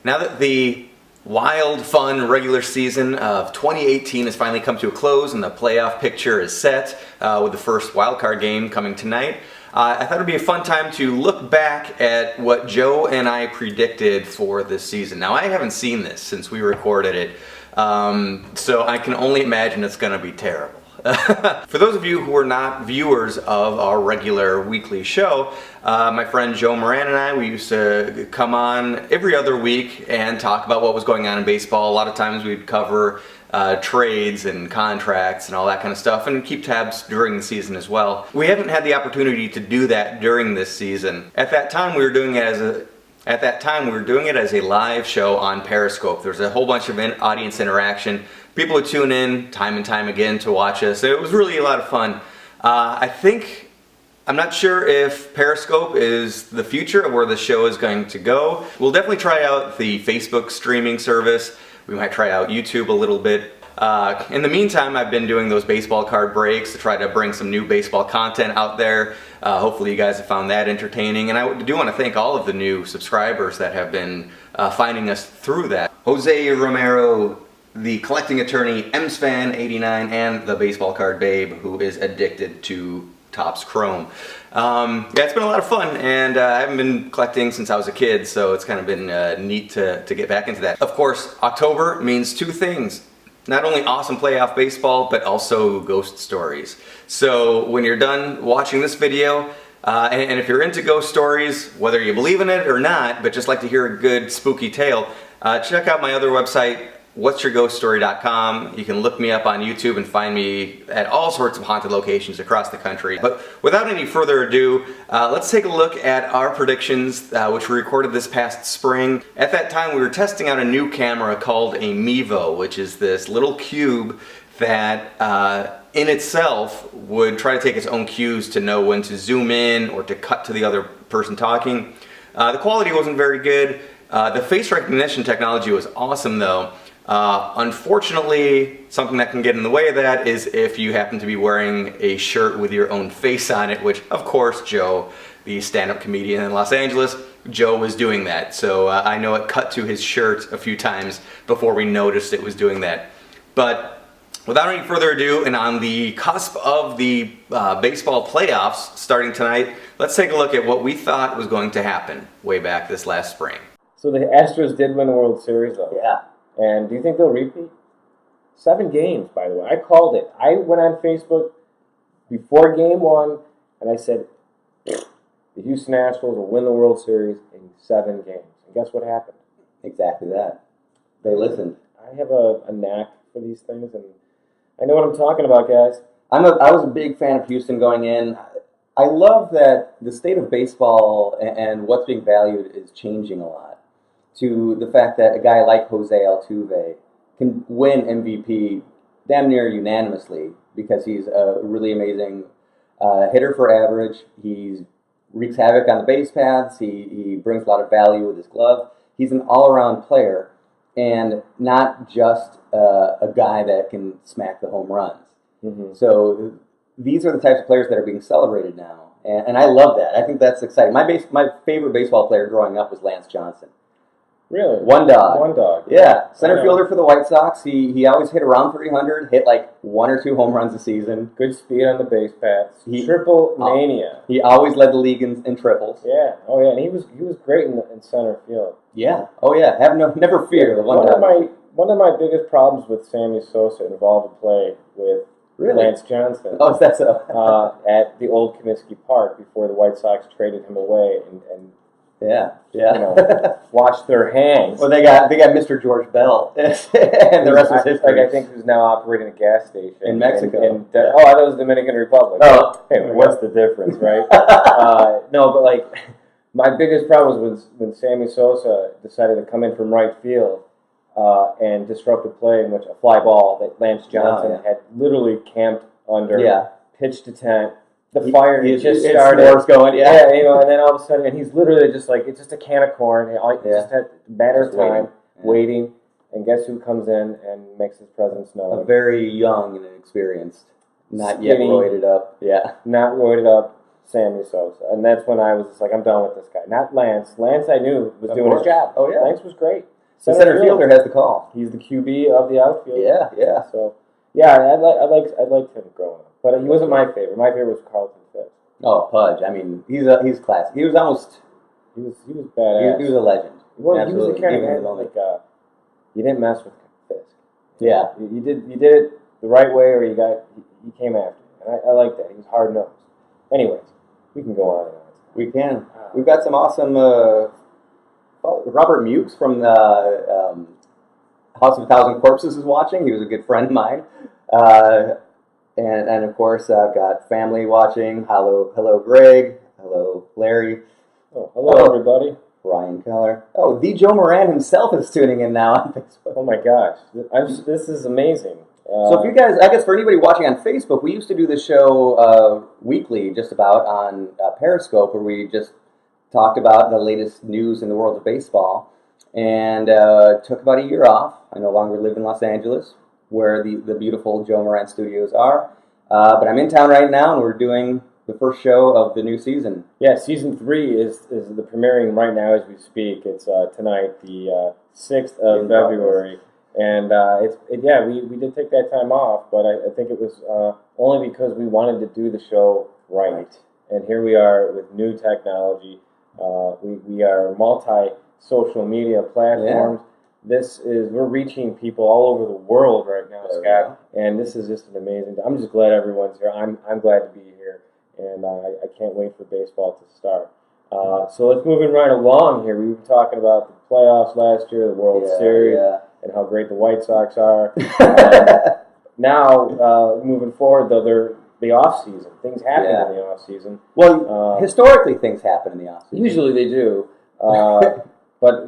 Now that the wild, fun regular season of 2018 has finally come to a close and the playoff picture is set with the first wildcard game coming tonight, I thought it would be a fun time to look back at what Joe and I predicted for this season. Now, I haven't seen this since we recorded it, so I can only imagine it's going to be terrible. For those of you who are not viewers of our regular weekly show, my friend Joe Moran and I, we used to come on every other week and talk about what was going on in baseball. A lot of times we'd cover trades and contracts and all that kind of stuff, and keep tabs during the season as well. We haven't had the opportunity to do that during this season. At that time, we were doing it as a live show on Periscope. There's a whole bunch of audience interaction. People would tune in time and time again to watch us. It was really a lot of fun. I'm not sure if Periscope is the future of where the show is going to go. We'll definitely try out the Facebook streaming service. We might try out YouTube a little bit. In the meantime, I've been doing those baseball card breaks to try to bring some new baseball content out there. Hopefully you guys have found that entertaining. And I do want to thank all of the new subscribers that have been finding us through that. Jose Romero, the collecting attorney, MsFan89, and the baseball card babe who is addicted to Topps Chrome. Yeah, it's been a lot of fun, and I haven't been collecting since I was a kid, so it's kind of been neat to get back into that. Of course, October means two things. Not only awesome playoff baseball, but also ghost stories. So when you're done watching this video, and if you're into ghost stories, whether you believe in it or not, but just like to hear a good spooky tale, check out my other website, whatsyourghoststory.com. You can look me up on YouTube and find me at all sorts of haunted locations across the country. But without any further ado, let's take a look at our predictions, which we recorded this past spring. At that time, we were testing out a new camera called a Mevo, which is this little cube that in itself would try to take its own cues to know when to zoom in or to cut to the other person talking. The quality wasn't very good. The face recognition technology was awesome though. Unfortunately, something that can get in the way of that is if you happen to be wearing a shirt with your own face on it, which of course Joe, the stand-up comedian in Los Angeles, Joe was doing that. So I know it cut to his shirt a few times before we noticed it was doing that. But without any further ado, and on the cusp of the baseball playoffs starting tonight, let's take a look at what we thought was going to happen way back this last spring. So the Astros did win the World Series, though. Yeah. And do you think they'll repeat? 7 games, by the way. I called it. I went on Facebook before Game 1, and I said, the Houston Astros will win the World Series in 7 games. And guess what happened? Exactly that. They listened. I have a knack for these things, and I know what I'm talking about, guys. I was a big fan of Houston going in. I love that the state of baseball and what's being valued is changing a lot. To the fact that a guy like Jose Altuve can win MVP damn near unanimously because he's a really amazing hitter for average. He wreaks havoc on the base paths. He brings a lot of value with his glove. He's an all-around player and not just a guy that can smack the home runs. Mm-hmm. So these are the types of players that are being celebrated now, and I love that. I think that's exciting. My favorite baseball player growing up was Lance Johnson. Really? One dog. One dog. Yeah. Center fielder for the White Sox. He always hit around 300, hit like 1 or 2 home runs a season. Good speed on the base paths. Triple mania. He always led the league in triples. Yeah. Oh yeah, and he was great in center field. Yeah. Oh yeah. Never fear. One of my biggest problems with Sammy Sosa involved a play with Lance Johnson. Oh, is that so? At the old Comiskey Park before the White Sox traded him away and Yeah. You know, wash their hands. Well, they got Mr. George Bell, and the rest was history. I think who's now operating a gas station in Mexico. Oh, I thought it was Dominican Republic. Oh, hey, what's the difference, right? No, but like my biggest problem was when Sammy Sosa decided to come in from right field and disrupt a play in which a fly ball that Lance Johnson had literally camped under, pitched to tent. The fire just started. S'mores going, yeah, you know, and then all of a sudden, and he's literally just like, it's just a can of corn. Just had a matter of time, waiting, and guess who comes in and makes his presence known? A very young and inexperienced, not yet roided up. Yeah. Not roided up. Sammy Sosa, and that's when I was just like, I'm done with this guy. Not Lance. Lance, I knew was Of doing course. his job. Oh, yeah. Lance was great. The center fielder has the call. He's the QB of the outfield. Yeah, yeah. So, yeah, I liked him growing up, but he wasn't my favorite. My favorite was Carlton Fisk. Oh, Pudge. I mean, he's classic. He was almost. He was badass. He was a legend. Well, he was Absolutely. the kind of Even guy lonely. like you didn't mess with Fisk. Yeah. You did it the right way, or you came after him, and I like that. He was hard nosed. Anyways, we can go on and on. We can. We've got some awesome. Robert Mukes from the House of a Thousand Corpses is watching. He was a good friend of mine. And of course, I've got family watching. Hello, Greg. Hello, Larry. Oh, hello, everybody. Ryan Keller. Oh, the Joe Moran himself is tuning in now on Facebook. Oh my gosh, this is amazing. So if you guys, I guess for anybody watching on Facebook, we used to do this show weekly, just about on Periscope, where we just talked about the latest news in the world of baseball, and took about a year off. I no longer live in Los Angeles, where the beautiful Joe Moran Studios are, but I'm in town right now, and we're doing the first show of the new season. Yeah, season 3 is the premiering right now as we speak. It's tonight, the 6th of February. And we did take that time off, but I think it was only because we wanted to do the show right. And here we are with new technology. We are multi-social media platforms. Yeah. We're reaching people all over the world right now, Scott. And this is just an amazing. I'm just glad everyone's here. I'm glad to be here, and I can't wait for baseball to start. So let's move right along here. We were talking about the playoffs last year, the World Series. Yeah. And how great the White Sox are. Now, moving forward, though, they're the off-season. Things happen in the off-season. Well, historically, things happen in the off-season. Usually they do. But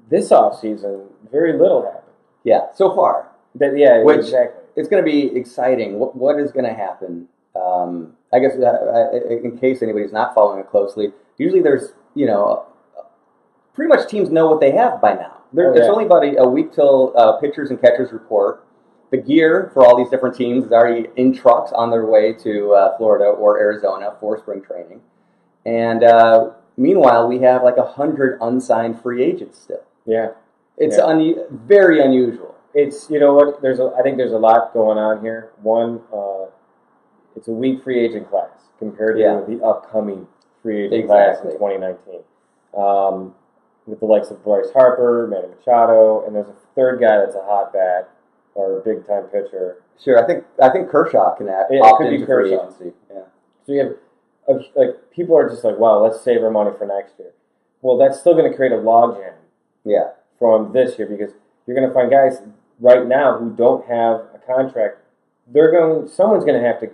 this off-season, very little happened. Yeah, so far. Exactly. It's going to be exciting. What is going to happen? I guess, in case anybody's not following it closely, usually there's, pretty much teams know what they have by now. It's only about a week till pitchers and catchers report. The gear for all these different teams is already in trucks on their way to Florida or Arizona for spring training. And meanwhile, we have like 100 unsigned free agents still. Yeah. It's very unusual. It's, you know what, I think there's a lot going on here. One, it's a weak free agent class compared to the upcoming free agent class in 2019. With the likes of Bryce Harper, Manny Machado, and there's a third guy that's a hot bat or a big-time pitcher. Sure, I think Kershaw can opt into free agency. Yeah. So you have people are just like, wow, let's save our money for next year. Well, that's still going to create a logjam. Yeah. From this year, because you're going to find guys right now who don't have a contract. Someone's going to have to,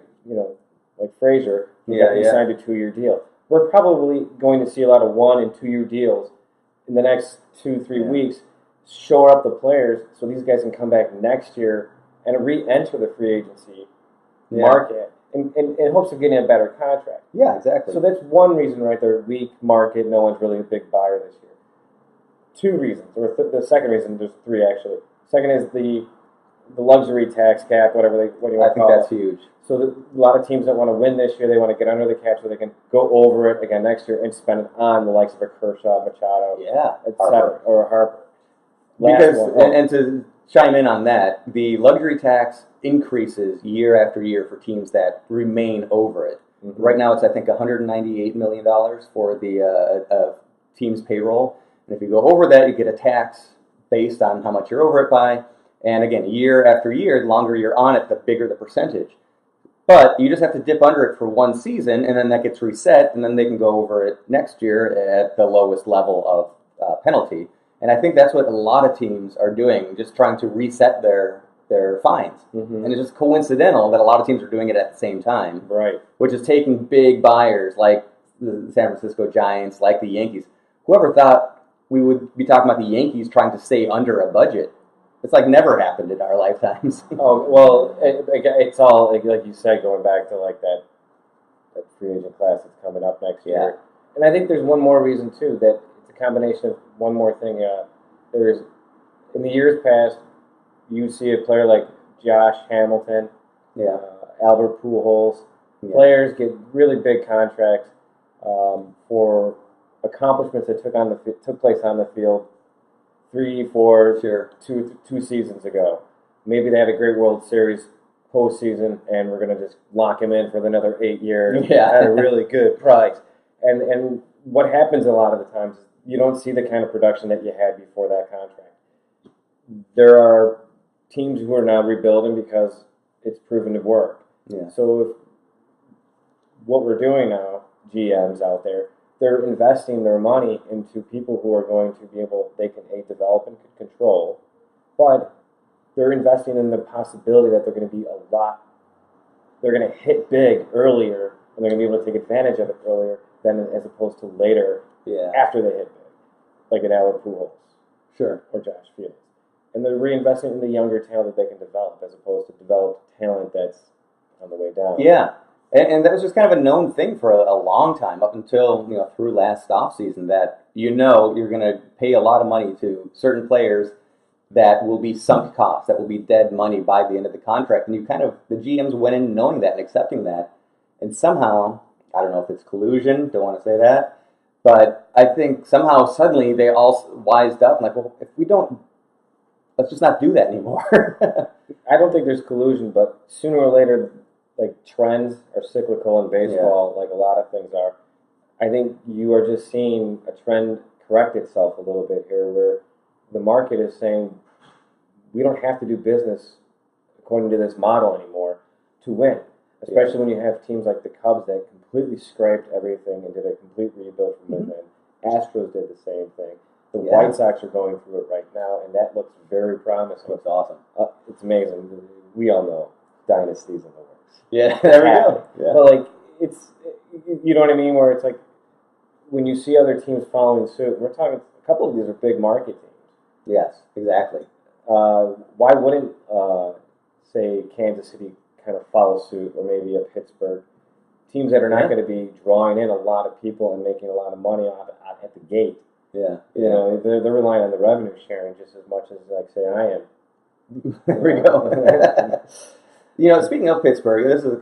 like Frazier, who signed a 2-year deal. We're probably going to see a lot of 1- and 2-year deals in the next 2-3 weeks, shore up the players so these guys can come back next year and re-enter the free agency market in hopes of getting a better contract. Yeah, exactly. So that's one reason right there, weak market, no one's really a big buyer this year. 2 reasons, or the second reason, there's 3 actually. Second is the luxury tax cap, what you want to call it. I think that's huge. So a lot of teams that want to win this year, they want to get under the cap so they can go over it again next year and spend it on the likes of a Kershaw, Machado, etc., or Harper. And to chime in on that, the luxury tax increases year after year for teams that remain over it. Mm-hmm. Right now, it's I think $198 million for the team's payroll, and if you go over that, you get a tax based on how much you're over it by. And again, year after year, the longer you're on it, the bigger the percentage. But you just have to dip under it for 1 season, and then that gets reset, and then they can go over it next year at the lowest level of penalty. And I think that's what a lot of teams are doing, just trying to reset their fines. Mm-hmm. And it's just coincidental that a lot of teams are doing it at the same time. Right. Which is taking big buyers like the San Francisco Giants, like the Yankees. Whoever thought we would be talking about the Yankees trying to stay under a budget? It's like never happened in our lifetimes. Oh, well, it's all, like you said, going back to like that free agent class that's coming up next year. And I think there's one more reason, too, that it's a combination of one more thing. In the years past, you see a player like Josh Hamilton, Albert Pujols. Yeah. Players get really big contracts. for accomplishments that took place on the field 3, 4, Sure. two seasons ago. Maybe they had a great World Series postseason, and we're going to just lock him in for another 8 years at a really good price. And what happens a lot of the times is you don't see the kind of production that you had before that contract. There are teams who are now rebuilding because it's proven to work. Yeah. So if what we're doing now, GMs out there, they're investing their money into people who are going to be able, they can develop and control, but they're investing in the possibility that they're going to be they're going to hit big earlier, and they're going to be able to take advantage of it earlier than as opposed to later after they hit big, like an Albert Pujols or Josh Fields. And they're reinvesting in the younger talent that they can develop as opposed to develop talent that's on the way down. Yeah. And that was just kind of a known thing for a long time, up until through last offseason, that you're going to pay a lot of money to certain players that will be sunk costs, that will be dead money by the end of the contract. And the GMs went in knowing that and accepting that. And somehow, I don't know if it's collusion, don't want to say that, but I think somehow suddenly they all wised up and like, well, if we don't, let's just not do that anymore. I don't think there's collusion, but sooner or later, like trends are cyclical in baseball, like a lot of things are. I think you are just seeing a trend correct itself a little bit here, where the market is saying we don't have to do business according to this model anymore to win. Especially when you have teams like the Cubs that completely scraped everything and did a complete rebuild from within. Astros did the same thing. The White Sox are going through it right now, and that looks very promising. Looks awesome. It's amazing. We all know dynasties in the works. Yeah, there we go. Yeah. But like, it's, you know what I mean? Where it's like when you see other teams following suit. We're talking a couple of these are big market teams. Yes, exactly. Why wouldn't say Kansas City kind of follow suit, or maybe a Pittsburgh? Teams that are not going to be drawing in a lot of people and making a lot of money at the gate. Yeah. You know, they're relying on the revenue sharing just as much as, like, say, I am. There we go. Speaking of Pittsburgh, this is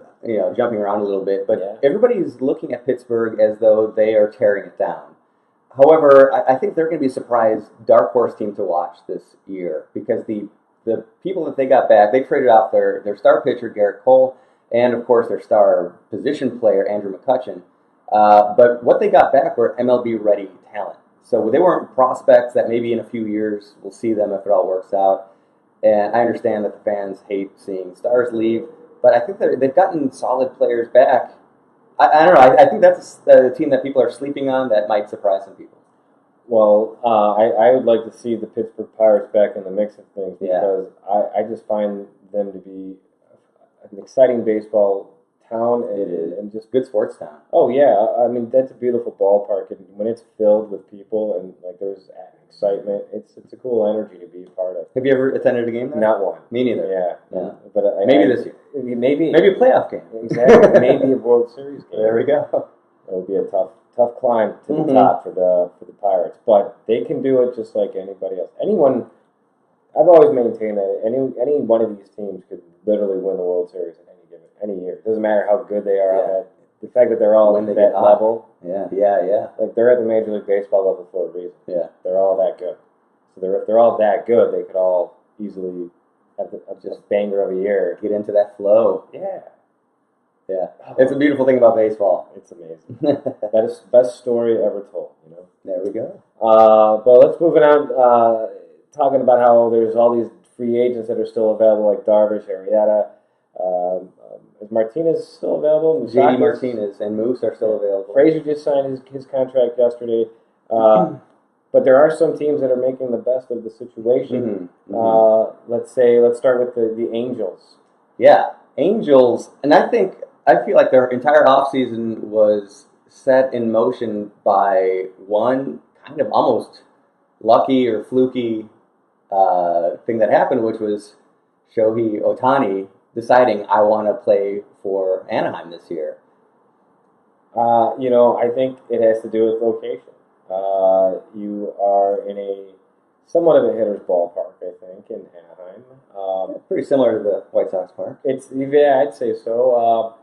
jumping around a little bit, but everybody's looking at Pittsburgh as though they are tearing it down. However, I think they're going to be a surprise dark horse team to watch this year, because the people that they got back, they traded off their star pitcher Garrett Cole, and of course their star position player Andrew McCutchen. But what they got back were MLB ready talent. So they weren't prospects that maybe in a few years we'll see them if it all works out. And I understand that the fans hate seeing stars leave, but I think that they've gotten solid players back. I don't know. I think that's the team that people are sleeping on that might surprise some people. Well, I would like to see the Pittsburgh Pirates back in the mix of things, because I just find them to be an exciting baseball town. And just good sports town. Oh yeah, I mean that's a beautiful ballpark, and when it's filled with people and like there's excitement, it's a cool energy to be a part of. Have you ever attended a game there? Not one. Me neither. Yeah. But maybe this year. Maybe a playoff game. Exactly. Maybe a World Series game. There we go. It'll be a tough climb to the top for the Pirates, but they can do it just like anybody else. I've always maintained that any one of these teams could literally win the World Series in any year. It doesn't matter how good they are. The fact that they're all at that level. Yeah. Like they're at the Major League Baseball level for a reason. Yeah. They're all that good. So if they're all that good, they could all easily have just banger of a year. Get into that flow. Yeah. Yeah. It's a beautiful thing about baseball. It's amazing. Best story ever told, There we go. But let's move it on, talking about how there's all these free agents that are still available, like Darvish, Arrieta. Is Martinez still available? JD Martinez and Moose are still available. Frazier just signed his contract yesterday. But there are some teams that are making the best of the situation. Let's start with the Angels. Yeah, Angels. And I feel like their entire offseason was set in motion by one kind of almost lucky or fluky thing that happened, which was Shohei Ohtani deciding, I want to play for Anaheim this year. I think it has to do with location. You are in a somewhat of a hitter's ballpark, I think, in Anaheim. Pretty similar to the White Sox park. I'd say so.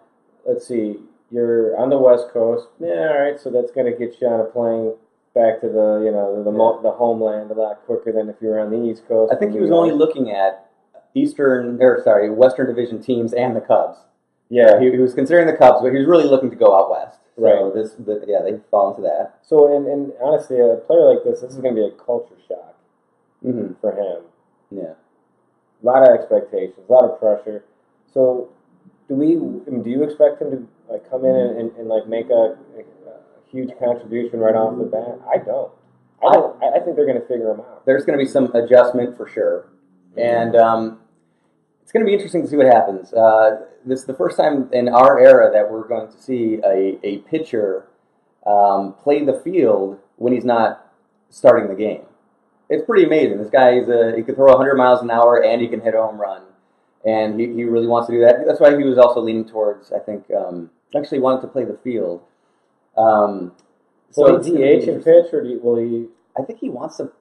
Let's see. you're on the West Coast. Yeah, all right. So that's going to get you on a plane back to the homeland a lot quicker than if you were on the East Coast. I think he was only looking at Western Division teams and the Cubs. Yeah, he was considering the Cubs, but he was really looking to go out west. So right. They fall into that. So, and honestly, a player like this is going to be a culture shock for him. Yeah. A lot of expectations, a lot of pressure. So, do you expect him to like come in and like make a huge contribution right off the bat? I don't. I think they're going to figure him out. There's going to be some adjustment for sure, and it's going to be interesting to see what happens. This is the first time in our era that we're going to see a pitcher play the field when he's not starting the game. It's pretty amazing. This guy, he can throw 100 miles an hour and he can hit a home run, and he really wants to do that. That's why he was also leaning towards, I think, actually wanted to play the field. Will he DH and pitch, or will he? I think he wants to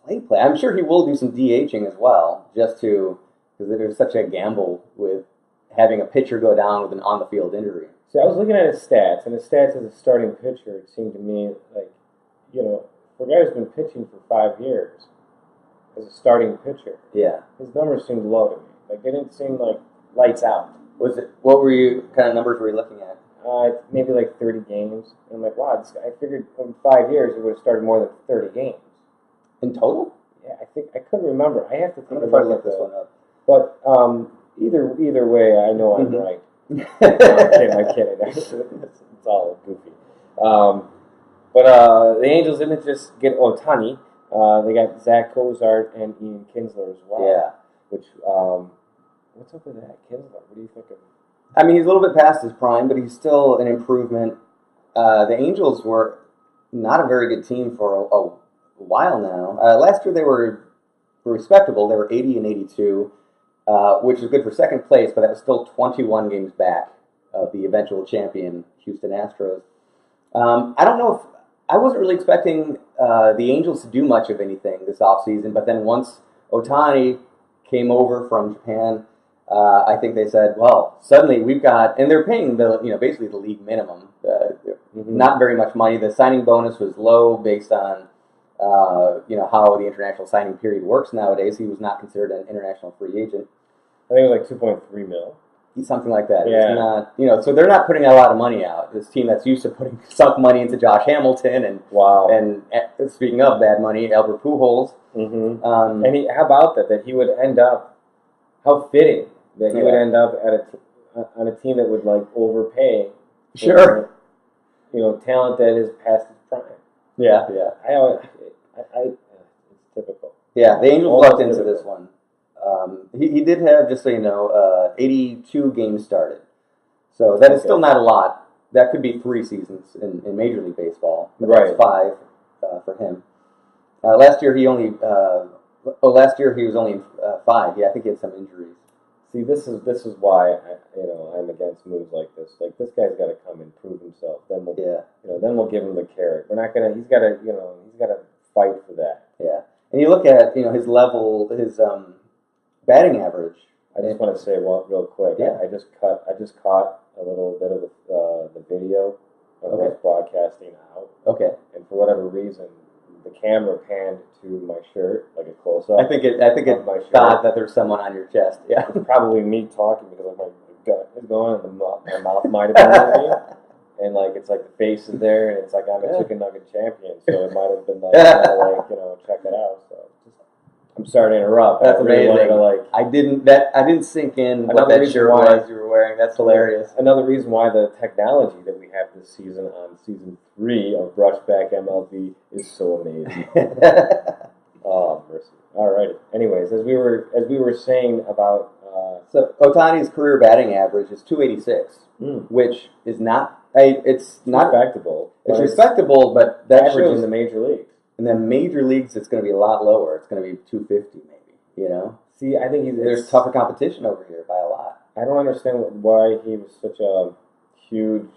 play. I'm sure he will do some DHing as well, just to, because there's such a gamble with having a pitcher go down with an on-the-field injury. See, I was looking at his stats, and his stats as a starting pitcher, it seemed to me like, for a guy who's been pitching for 5 years as a starting pitcher, his numbers seemed low to me. Like, they didn't seem like lights out. What kind of numbers were you looking at? Maybe like 30 games. And I'm like, wow, I figured in 5 years he would have started more than 30 games. In total? Yeah, I couldn't remember. I have to think about look this one up. But either way, I know I'm right. I'm kidding. It's all goofy. But the Angels didn't just get Ohtani. They got Zach Cozart and Ian Kinsler as well. Yeah. Which, what's up with that? Kinsler, what do you think of him? I mean, he's a little bit past his prime, but he's still an improvement. The Angels were not a very good team for a while now. Last year they were respectable. They were 80 and 82, which is good for second place, but that was still 21 games back of the eventual champion, Houston Astros. I don't know if I wasn't really expecting the Angels to do much of anything this offseason, but then once Ohtani came over from Japan, I think they said, well, suddenly we've got, and they're paying basically the league minimum, not very much money. The signing bonus was low based on, how the international signing period works nowadays. He was not considered an international free agent. I think it was like 2.3 mil. Something like that. Yeah. It's not, so they're not putting a lot of money out. This team that's used to putting sunk money into Josh Hamilton and speaking of bad money, Albert Pujols. And how about that he would end up, how fitting that he would end up on a team that would like overpay. Sure. Talent that is past its prime. Yeah. It's typical. Yeah, the Angels lucked into this one. He did have, just so you know, 82 games started. So that is still not a lot. That could be 3 seasons in Major League Baseball. But that's 5 for him. Last year he was only in 5. Yeah, I think he had some injuries. See, this is why I'm against moves like this. Like, this guy's got to come and prove himself. Then we'll give him the carrot. We're not gonna. He's got to fight for that. Yeah, and you look at his level, his batting average. I just want to say real quick. Yeah. I just caught a little bit of the video of us broadcasting out. Okay. And for whatever reason, the camera panned to my shirt, like a close up. I think it thought that there's someone on your chest. Yeah. It's probably me talking because my gut is going and my mouth might have been moving. And it's like the face is there, and it's like I'm a chicken nugget champion, so it might have been check it out. So I'm sorry to interrupt. That's really amazing. I didn't sink in what that shirt was you were wearing. That's hilarious. Another reason why the technology that we have this season on season 3 of Brushback MLB is so amazing. Oh, mercy. All right. Anyways, as we were saying about so Ohtani's career batting average is 286, which is not. It's not respectable. It's respectable, but that average shows in the major leagues. In the major leagues, it's going to be a lot lower. It's going to be 250, maybe. See, I think there's tougher competition over here by a lot. I don't understand why he was such a huge,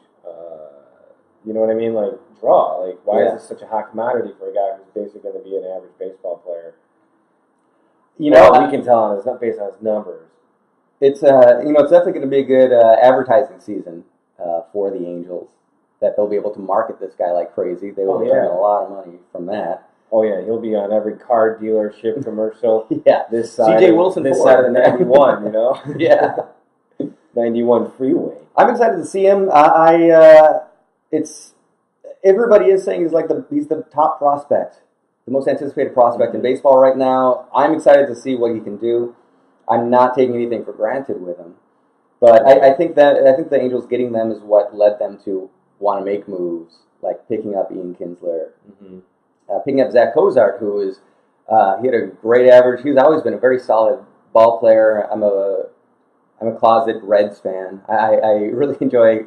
draw. Like, why is this such a hot commodity for a guy who's basically going to be an average baseball player? We can tell it's not based on his numbers. It's it's definitely going to be a good advertising season. for the Angels, that they'll be able to market this guy like crazy. They will earn a lot of money from that. Oh yeah, he'll be on every car dealership commercial. Yeah, this side, CJ Wilson, this side of the 91, you know. Yeah, 91 freeway. I'm excited to see him. It's everybody is saying he's the top prospect, the most anticipated prospect in baseball right now. I'm excited to see what he can do. I'm not taking anything for granted with him, but I think the Angels getting them is what led them to want to make moves, like picking up Ian Kinsler, picking up Zach Cozart, who is he had a great average. He's always been a very solid ball player. I'm a closet Reds fan. I really enjoy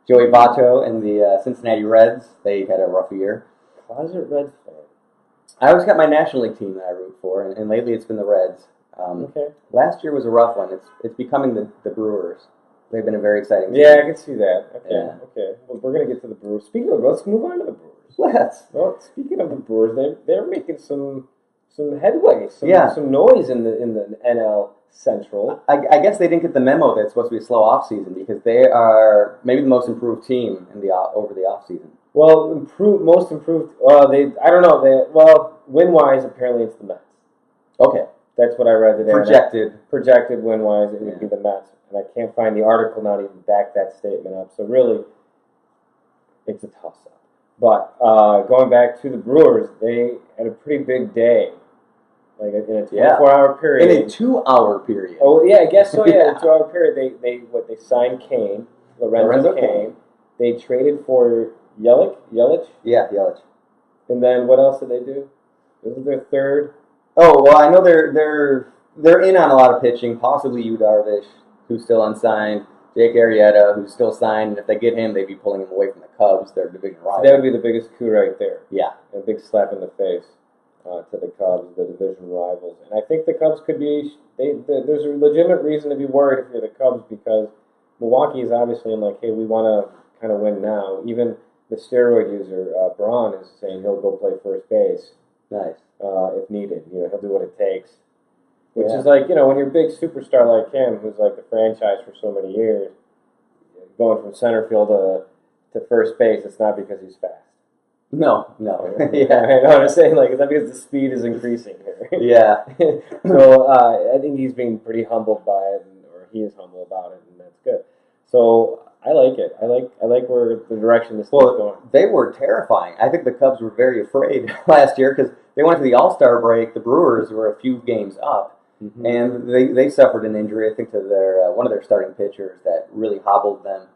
Joey Votto and the Cincinnati Reds. They had a rough year. Closet Reds fan. I always got my National League team that I root for, and lately it's been the Reds. Last year was a rough one. It's becoming the Brewers. They've been a very exciting team. Yeah, I can see that. Okay, Yeah. okay. Well, we're gonna get to the Brewers. Speaking of, let's move on to the Brewers. Let's. Well, speaking of the Brewers, they're making some headway, some noise in the NL Central. I guess they didn't get the memo that it's supposed to be a slow off season, because they are maybe the most improved team in over the off season. Well, most improved. I don't know. Win wise, apparently it's the Mets. Okay. That's what I read today. Projected win wise, it would be the Mets, and I can't find the article now to even back that statement up. So really, it's a toss up. But going back to the Brewers, they had a pretty big day, like in a 24-hour period. In a 2-hour period. Oh yeah, I guess so. Yeah, a 2-hour period. They signed Kane, Lorenzo Kane. They traded for Yelich. Yeah, Yelich. And then what else did they do? Wasn't their third? Oh well, I know they're in on a lot of pitching. Possibly Yu Darvish, who's still unsigned. Jake Arrieta, who's still signed. And if they get him, they'd be pulling him away from the Cubs, their division rival. That would be the biggest coup right there. Yeah, a big slap in the face to the Cubs, the division rivals. And I think the Cubs could be. There's a legitimate reason to be worried if you're the Cubs, because Milwaukee is obviously in hey, we want to kind of win now. Even the steroid user Braun is saying he'll go play first base. Nice. If needed, he'll do what it takes. Which is when you're a big superstar like him, who's like the franchise for so many years, going from center field to first base, it's not because he's fast. No. Yeah, I know what I'm saying. It's not because the speed is increasing here. Yeah. So I think he's being pretty humbled by it, or he is humble about it, and that's good. So I like it. I like where the direction this thing's going. They were terrifying. I think the Cubs were very afraid last year because they went to the All-Star break. The Brewers were a few games up, and they suffered an injury, I think, to their one of their starting pitchers that really hobbled them.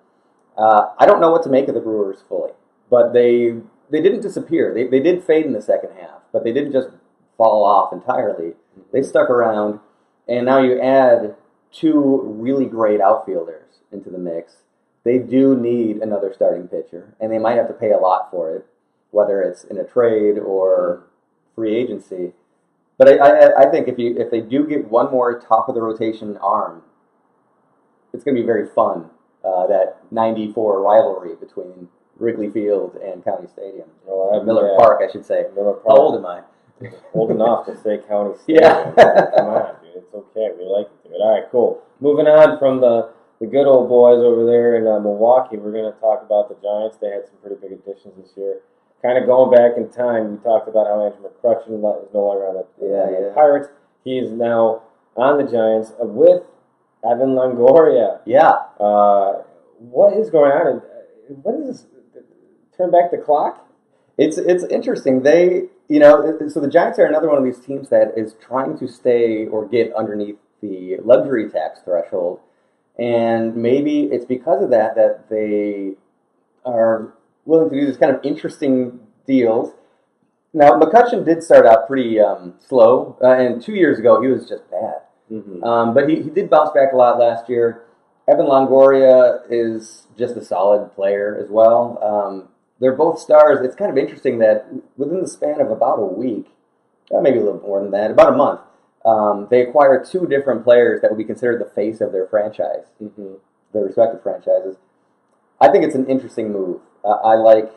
I don't know what to make of the Brewers fully, but they didn't disappear. They did fade in the second half, but they didn't just fall off entirely. They stuck around, and now you add 2 really great outfielders into the mix. They do need another starting pitcher, and they might have to pay a lot for it, whether it's in a trade or free agency. But I think if they do get one more top of the rotation arm, it's going to be very fun. That '94 rivalry between Wrigley Field and County Stadium, Miller Park, I should say. Miller Park. How old am I? Old enough to say County Stadium. Yeah. Come on, dude. It's okay. We like it. All right, cool. Moving on from the good old boys over there in Milwaukee, we're going to talk about the Giants. They had some pretty big additions this year. Kind of going back in time, we talked about how Andrew McCutchen is no longer on the Pirates. He is now on the Giants with Evan Longoria. Yeah. What is going on? What is this? Turn back the clock? It's interesting. So the Giants are another one of these teams that is trying to stay or get underneath the luxury tax threshold. And maybe it's because of that they are willing to do this kind of interesting deals. Now, McCutchen did start out pretty slow, and 2 years ago he was just bad. But he did bounce back a lot last year. Evan Longoria is just a solid player as well. They're both stars. It's kind of interesting that within the span of about a week, maybe a little more than that, about a month, they acquired 2 different players that would be considered the face of their franchise, their respective franchises. I think it's an interesting move. I like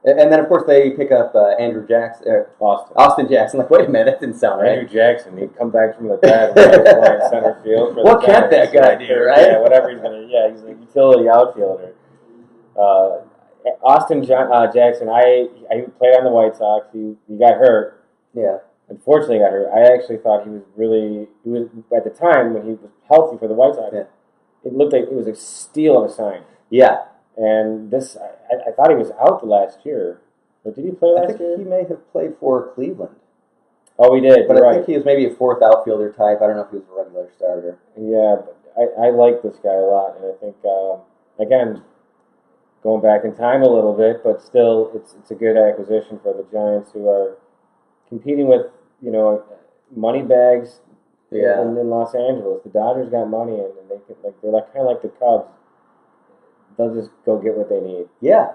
And then, of course, they pick up Andrew Jackson, Austin Jackson. Like, wait a minute, that didn't sound right. Andrew Jackson, he'd come back from the dead and playing center field. What can't that guy do, right? Yeah, whatever he's going to, he's a utility outfielder. Austin Jackson, I played on the White Sox. He got hurt. Yeah. Unfortunately, got hurt. I actually thought he was at the time when he was healthy for the White Sox. Yeah. It looked like it was a steal of a sign. Yeah. And this, I thought he was out the last year. Or did he play last year? I think he may have played for Cleveland. Oh, he did. But I think he was maybe a fourth outfielder type. I don't know if he was a regular starter. Yeah, but I like this guy a lot. And I think, again, going back in time a little bit, but still it's a good acquisition for the Giants, who are competing with, money bags in Los Angeles. The Dodgers got money, and they're kind of like the Cubs. They'll just go get what they need. Yeah.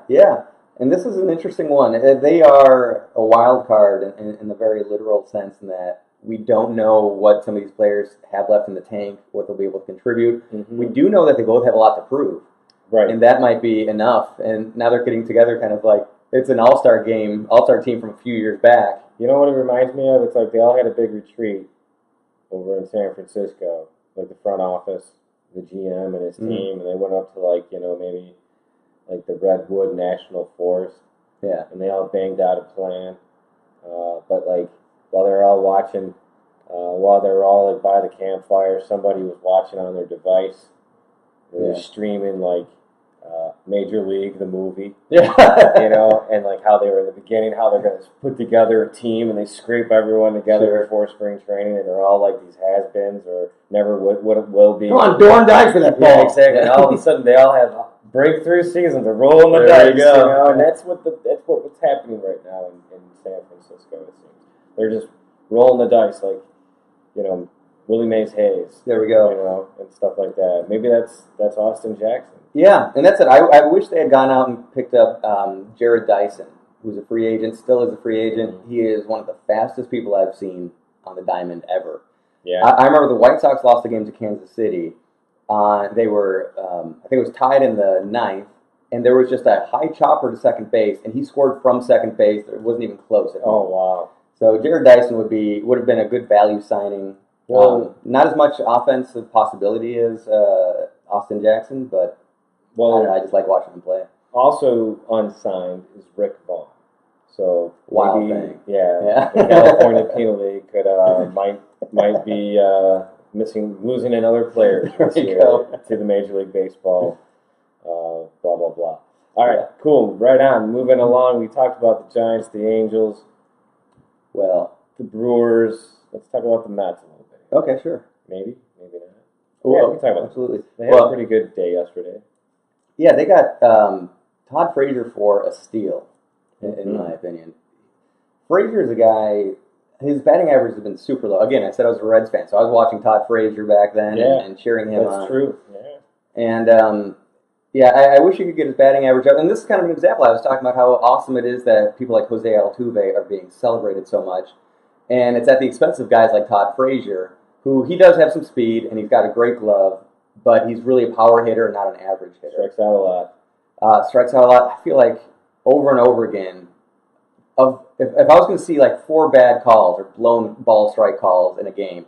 And this is an interesting one. They are a wild card in the very literal sense, in that we don't know what some of these players have left in the tank, what they'll be able to contribute. Mm-hmm. We do know that they both have a lot to prove. Right. And that might be enough. And now they're getting together kind of like it's an all-star team from a few years back. You know what it reminds me of? It's like they all had a big retreat over in San Francisco, like the front office, the GM and his team, and they went up to maybe like the Redwood National Forest. Yeah. And they all banged out a plan. But while they're all watching, while they're all by the campfire, somebody was watching on their device. They were streaming Major League, the movie. Yeah. And how they were in the beginning, how they're going to put together a team, and they scrape everyone together before spring training, and they're all like these has-beens or never will be. Come on, Dorn died for that ball. Yeah, exactly. And all of a sudden, they all have breakthrough seasons. They're rolling the dice. And that's what's happening right now in San Francisco. It seems they're just rolling the dice, Willie Mays Hayes. There we go. And stuff like that. Maybe that's Austin Jackson. Yeah, and that's it. I wish they had gone out and picked up Jared Dyson, who's a free agent, still is a free agent. Mm-hmm. He is one of the fastest people I've seen on the diamond ever. Yeah. I remember the White Sox lost the game to Kansas City. They were, I think it was tied in the ninth, and there was just a high chopper to second base, and he scored from second base. It wasn't even close at all. Oh, wow. So Jared Dyson would have been a good value signing. Not as much offensive possibility as Austin Jackson, but I don't know, I just like watching him play. Also unsigned is Rick Vaughn. So Wild thing. Yeah. The California Penal League might be losing another player this year to the Major League Baseball. Blah blah blah. All right, cool. Right on. Moving along. We talked about the Giants, the Angels, the Brewers. Let's talk about the Mets a little bit. Okay, sure. Maybe not. Well, yeah, we can talk about absolutely. They had a pretty good day yesterday. Yeah, they got Todd Frazier for a steal, in my opinion. Frazier's a guy, his batting average has been super low. Again, I said I was a Reds fan, so I was watching Todd Frazier back then and cheering him on. That's true. Yeah. And, I wish he could get his batting average up. And this is kind of an example. I was talking about how awesome it is that people like Jose Altuve are being celebrated so much. And it's at the expense of guys like Todd Frazier, who he does have some speed, and he's got a great glove, but he's really a power hitter, not an average hitter. Strikes out a lot. I feel like over and over again, if I was going to see 4 bad calls or blown ball strike calls in a game,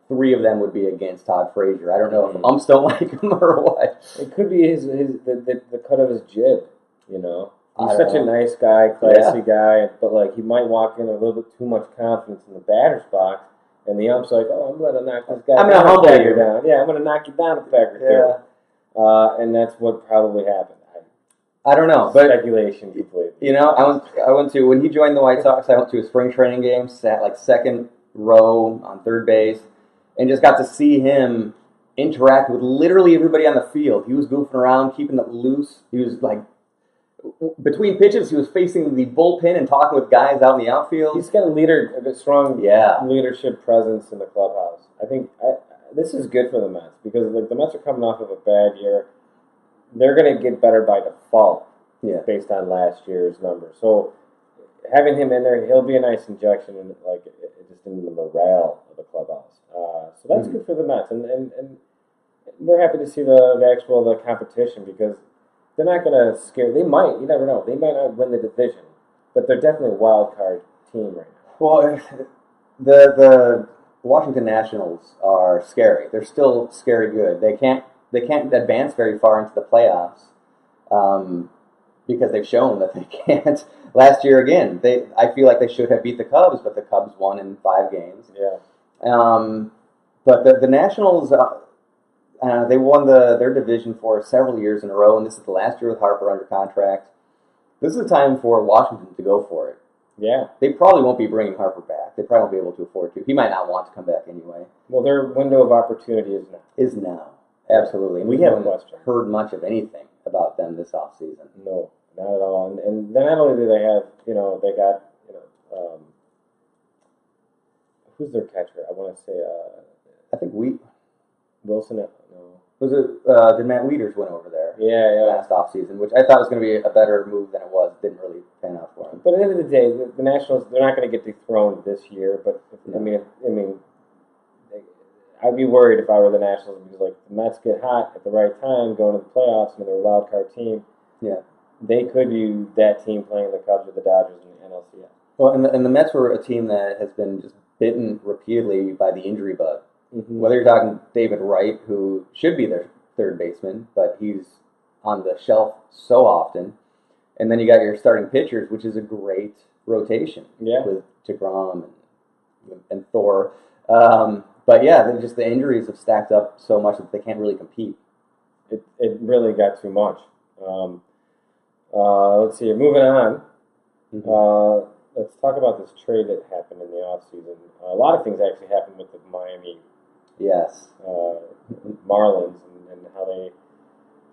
3 of them would be against Todd Frazier. I don't know if umps don't like him or what. It could be the cut of his jib, He's such a nice guy, classy guy, but he might walk in a little bit too much confidence in the batter's box, and the ump's like, "Oh, I'm going to knock this guy I'm going to humble you down. Yeah, I'm going to knock you down a peg or two." And that's what probably happened. I don't know, but speculation completely. I went to when he joined the White Sox. I went to a spring training game, sat second row on third base, and just got to see him interact with literally everybody on the field. He was goofing around, keeping it loose. He was between pitches, he was facing the bullpen and talking with guys out in the outfield. He's got a strong leadership presence in the clubhouse. I think this is good for the Mets because the Mets are coming off of a bad year. They're going to get better by default based on last year's numbers. So having him in there, he'll be a nice injection in just in the morale of the clubhouse. So that's good for the Mets, and we're happy to see the competition because they're not going to scare. They might. You never know. They might not win the division, but they're definitely a wild card team right now. Well, the Washington Nationals are scary. They're still scary good. They can't advance very far into the playoffs because they've shown that they can't. Last year again, I feel like they should have beat the Cubs, but the Cubs won in 5 games. Yeah. But the Nationals, they won their division for several years in a row, and this is the last year with Harper under contract. This is the time for Washington to go for it. Yeah. They probably won't be bringing Harper back. They probably won't be able to afford to. He might not want to come back anyway. Well, their window of opportunity is now. Is now. Absolutely. And we haven't heard much of anything about them this offseason. No, not at all. And then not only do they have, they got, who's their catcher? I want to say, I think Wilson. No. Was it? Did Matt Wieters went over there? Yeah. Last offseason, which I thought was going to be a better move than it was. It didn't really pan out for him. But at the end of the day, the Nationals, they're not going to get dethroned this year. But I mean, I'd be worried if I were the Nationals because like the Mets get hot at the right time, going to the playoffs, and they're a wild card team. Yeah, they could be that team playing the Cubs or the Dodgers in the NLCS. Well, and the Mets were a team that has been just bitten repeatedly by the injury bug. Mm-hmm. Whether you're talking David Wright, who should be their third baseman, but he's on the shelf so often, and then you got your starting pitchers, which is a great rotation with DeGrom and Thor. But yeah, then just the injuries have stacked up so much that they can't really compete. It really got too much. Let's see. Moving on. Mm-hmm. Let's talk about this trade that happened in the offseason. A lot of things actually happened with the Miami Marlins and how they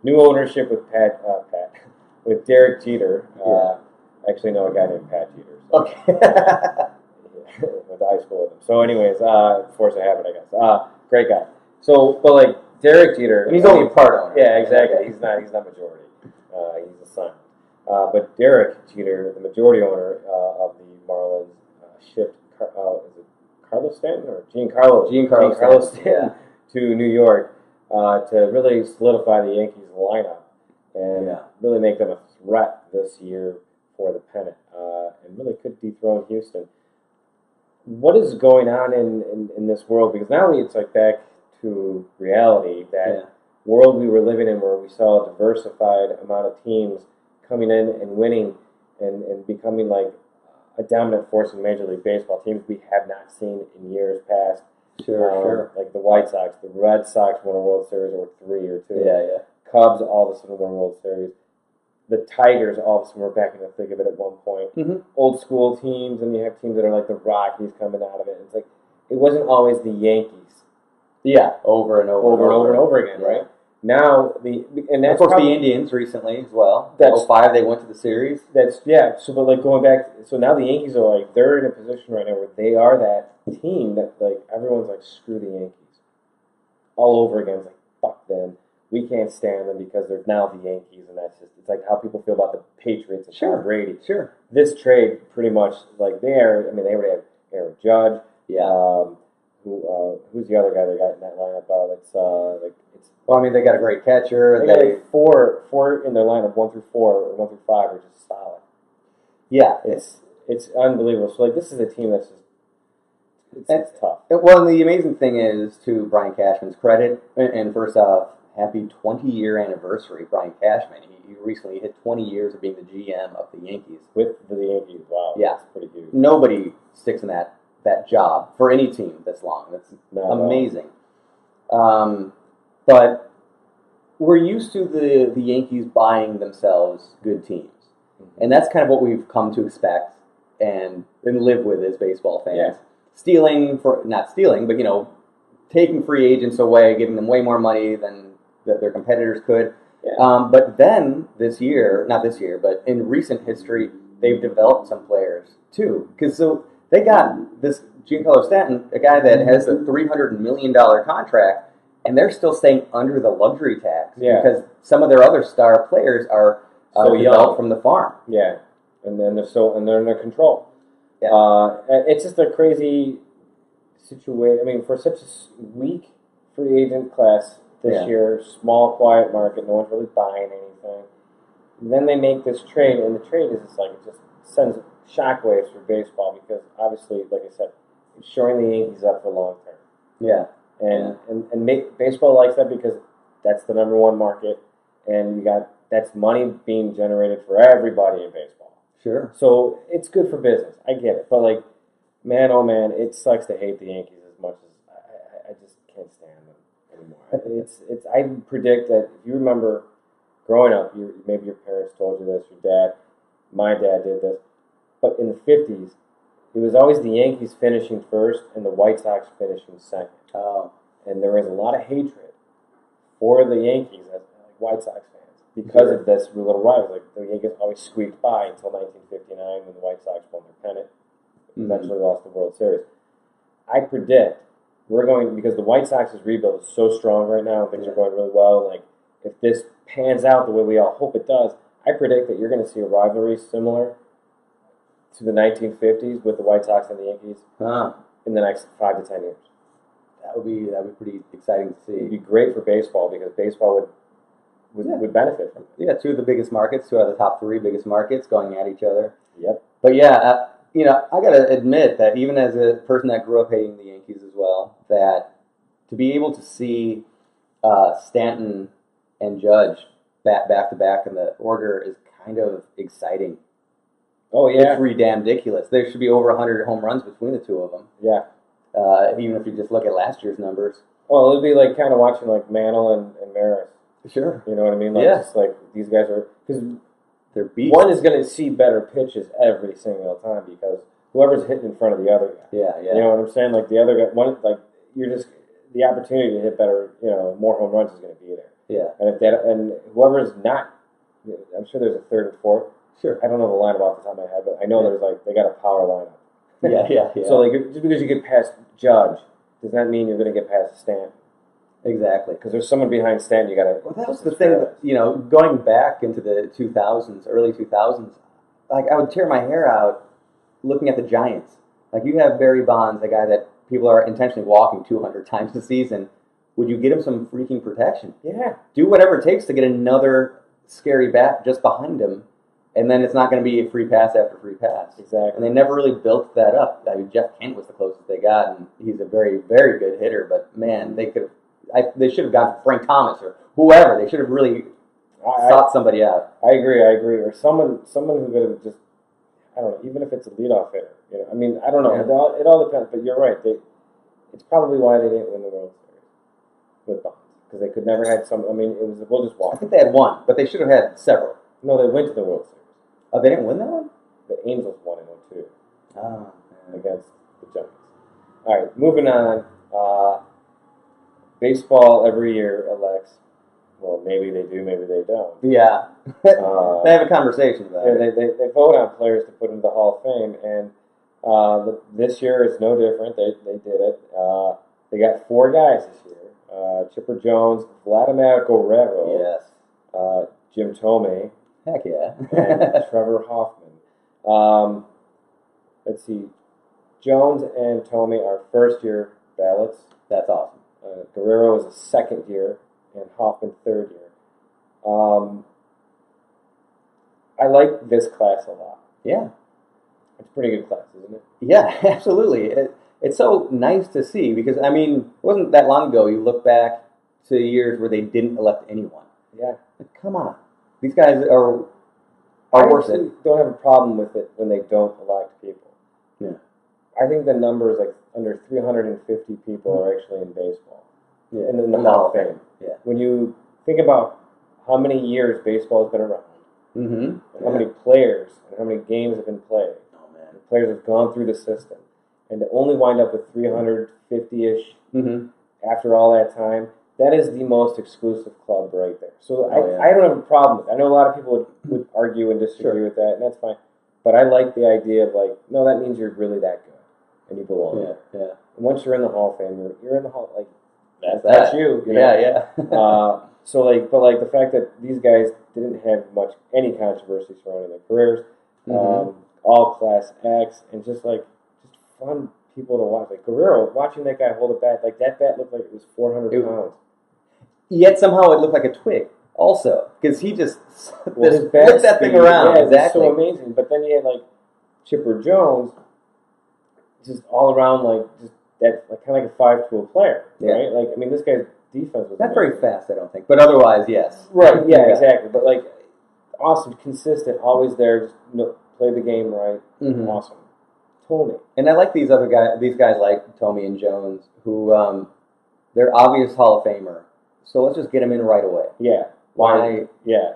new ownership with with Derek Jeter. Actually know a guy named Pat Jeter. So. Okay. Went to high school with him. So, anyways, force of habit, I guess. Great guy. So, but like Derek Jeter, and he's only a part owner. Yeah, exactly. He's not majority. He's a son. But Derek Jeter, the majority owner of the Marlins, shipped is it Carlos Stanton or Giancarlo Stanton to New York to really solidify the Yankees lineup and really make them a threat this year for the pennant, and really could dethrone Houston. What is going on in this world? Because now it's like back to reality, that world we were living in where we saw a diversified amount of teams coming in and winning and becoming like a dominant force in Major League Baseball, teams we have not seen in years past. Sure. Like the White Sox, the Red Sox won a World Series or 3 or 2. Yeah. Cubs all of a sudden won a World Series. The Tigers all of a sudden were back in the thick of it at one point. Mm-hmm. Old school teams, and you have teams that are like the Rockies coming out of it. It's like it wasn't always the Yankees. Yeah, over and over again, right? Now and that's of course the Indians recently as well. That's 05 they went to the series. So but like going back, so now the Yankees are like they're in a position right now where they are that team that like everyone's like screw the Yankees all over again. It's like fuck them. We can't stand them because they're now the Yankees, and that's just it's like how people feel about the Patriots and Tom Brady. Sure. This trade pretty much like they already have Aaron Judge. Yeah. Who's the other guy they got in that lineup? They got a great catcher. They got like four in their lineup, 1 through 4 or 1 through 5, which is solid. Yeah, it's unbelievable. So like this is a team that's just it's tough. Well, the amazing thing is, to Brian Cashman's credit, and first off, happy 20-year anniversary, Brian Cashman. He recently hit 20 years of being the GM of the Yankees. With the Yankees, wow. Yeah. That's pretty huge. Nobody sticks in that job for any team that's long. That's amazing. But we're used to the Yankees buying themselves good teams. Mm-hmm. And that's kind of what we've come to expect and live with as baseball fans. Yeah. Not stealing, but, taking free agents away, giving them way more money than their competitors could. Yeah. But then not this year, but in recent history, they've developed some players too. Because they got this Giancarlo Stanton, a guy that has a $300 million contract, and they're still staying under the luxury tax because some of their other star players are developed from the farm. Yeah, and then they're under control. Yeah. It's just a crazy situation. I mean, for such a weak free agent class this year, small, quiet market, no one's really buying anything. And then they make this trade, and the trade is just like it just sends shockwaves for baseball because obviously, like I said, it's showing the Yankees up for long term. Yeah. Baseball likes that because that's the number one market, and that's money being generated for everybody in baseball. Sure. So it's good for business. I get it, but like, man, oh man, it sucks to hate the Yankees as much as I just can't stand them anymore. I predict that if you remember growing up, maybe your parents told you this, your dad, my dad did this, but in the 50s, it was always the Yankees finishing first and the White Sox finishing second. Oh. And there was a lot of hatred for the Yankees as White Sox fans because of this little rivalry. Like the Yankees always squeaked by until 1959 when the White Sox won their pennant, eventually lost the World Series. I predict because the White Sox's rebuild is so strong right now, things are going really well. Like if this pans out the way we all hope it does, I predict that you're going to see a rivalry similar to the 1950s with the White Sox and the Yankees in the next 5 to 10 years. That would be pretty exciting to see. It'd be great for baseball because baseball would benefit from it. Yeah, two of the biggest markets, two out of the top 3 biggest markets going at each other. Yep. But yeah, I got to admit that even as a person that grew up hating the Yankees as well, that to be able to see Stanton and Judge back to back in the order is kind of exciting. Oh, yeah. It's pretty damn ridiculous. There should be over 100 home runs between the two of them. Yeah. Even if you just look at last year's numbers. Well, it'd be like kind of watching like Mantle and Maris. Sure. You know what I mean? Like, just like these guys are, because they're beasts. one is going to see better pitches every single time because whoever's hitting in front of the other guy. Yeah. You know what I'm saying? Like the other guy, the opportunity to hit better, more home runs is going to be there. Yeah. And whoever's not, I'm sure there's a third and fourth. Sure. I don't know the lineup off the top of my head, but I know there's they got a power lineup. Yeah. So just because you get past Judge, does that mean you're going to get past Stanton? Exactly. Because there's someone behind Stanton you got to. Well, that was the thing that, going back into the 2000s, early 2000s, like I would tear my hair out looking at the Giants. Like you have Barry Bonds, a guy that people are intentionally walking 200 times a season. Would you get him some freaking protection? Yeah. Do whatever it takes to get another scary bat just behind him. And then it's not going to be a free pass after free pass. Exactly. And they never really built that up. I mean, Jeff Kent was the closest they got, and he's a very, very good hitter. But man, they should have gone Frank Thomas or whoever. They should have really sought somebody out. I agree. Or someone who could have just, I don't know, even if it's a leadoff hitter. I mean, I don't know. Yeah. It all depends. But you're right. It's probably why they didn't win the World Series with Bonds because they could never had some. I mean, it was we'll just walk. I think they had one, but they should have had several. No, they went to the World Series. Oh, they didn't win that one? The Angels won in 02 against the Giants. All right, moving on. Baseball every year elects. Well, maybe they do, maybe they don't. Yeah. They have a conversation about it. They vote on players to put into the Hall of Fame, and this year is no different. They did it. They got 4 guys this year. Chipper Jones, Vladimir Guerrero, Yes. Jim Thome, Heck yeah. and Trevor Hoffman. Let's see. Jones and Thome are first-year ballots. That's awesome. Guerrero is a second year, and Hoffman third year. I like this class a lot. Yeah. It's a pretty good class, isn't it? Yeah, absolutely. It's so nice to see because, I mean, it wasn't that long ago you look back to years where they didn't elect anyone. Yeah. Like, come on. These guys are I worth it. actually don't have a problem with it when they don't elect people. Yeah. I think the number is like under 350 people are actually in baseball. Yeah. And in the Hall of Fame. Yeah. When you think about how many years baseball has been around, Mm-hmm. and how many players and how many games have been played, Oh, man. the players have gone through the system, and to only wind up with 350-ish Mm-hmm. after all that time, that is the most exclusive club right there. So yeah. I don't have a problem with it. I know a lot of people would argue and disagree with that, and that's fine. But I like the idea of like, no, that means you're really that good, and you belong there. Yeah. And once you're in the Hall of Fame, you're in the Hall. Like That's you. You Yeah, know? yeah. So the fact that these guys didn't have any controversy surrounding their careers, all Class X, and just fun people to watch. Like Guerrero, watching that guy hold a bat, like that bat looked like it was 400 pounds. Yet somehow it looked like a twig, also, because he just His flipped that thing around. Yeah, exactly. it's so amazing. But then you had like Chipper Jones, just all around just that kind of like a 5-tool player, right? Like, I mean, this guy's defense was not very fast, I don't think, but otherwise, yes. Right? Yeah, exactly. But like, awesome, consistent, always there. Just play the game right. Mm-hmm. Awesome. Tony. And I like these guys like Tommy and Jones, who they're obvious Hall of Famer. So let's just get them in right away. Yeah. Why? Yeah.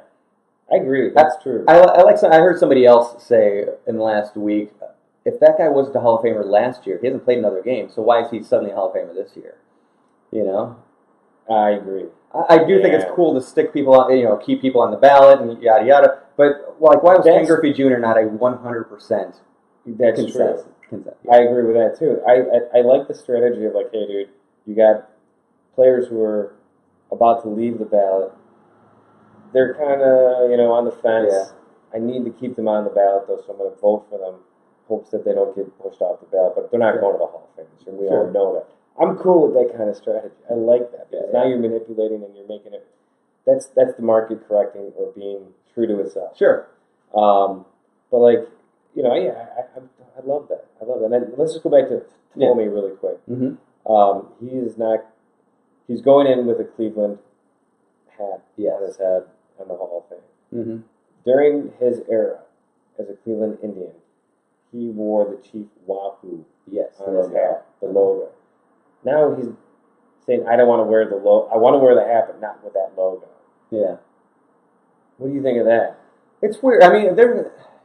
I agree. That's true. I heard somebody else say in the last week, if that guy wasn't a Hall of Famer last year, he hasn't played another game. So why is he suddenly a Hall of Famer this year? You know. I agree. I do think it's cool to stick people on, keep people on the ballot and yada yada. But why was Ken Griffey Jr. not a 100%? That's true. I agree with that too. I like the strategy of like, hey, dude, you got players who are about to leave the ballot. They're kind of on the fence. Yeah. I need to keep them on the ballot though, so I'm going to vote for them. Hopes that they don't get pushed off the ballot, but they're not going to the Hall of Fame. So we all know that. I'm cool with that kind of strategy. I like that because now you're manipulating and you're making it. That's the market correcting or being true to itself. Sure. But like I love that. I love that. And then let's just go back to Tommy really quick. Mm-hmm. He's going in with a Cleveland hat on his head and the Hall of Fame. Mm-hmm. During his era as a Cleveland Indian, he wore the Chief Wahoo on his hat, the logo. Now he's saying, I don't want to wear the logo. I want to wear the hat, but not with that logo. Yeah. What do you think of that? It's weird. I mean,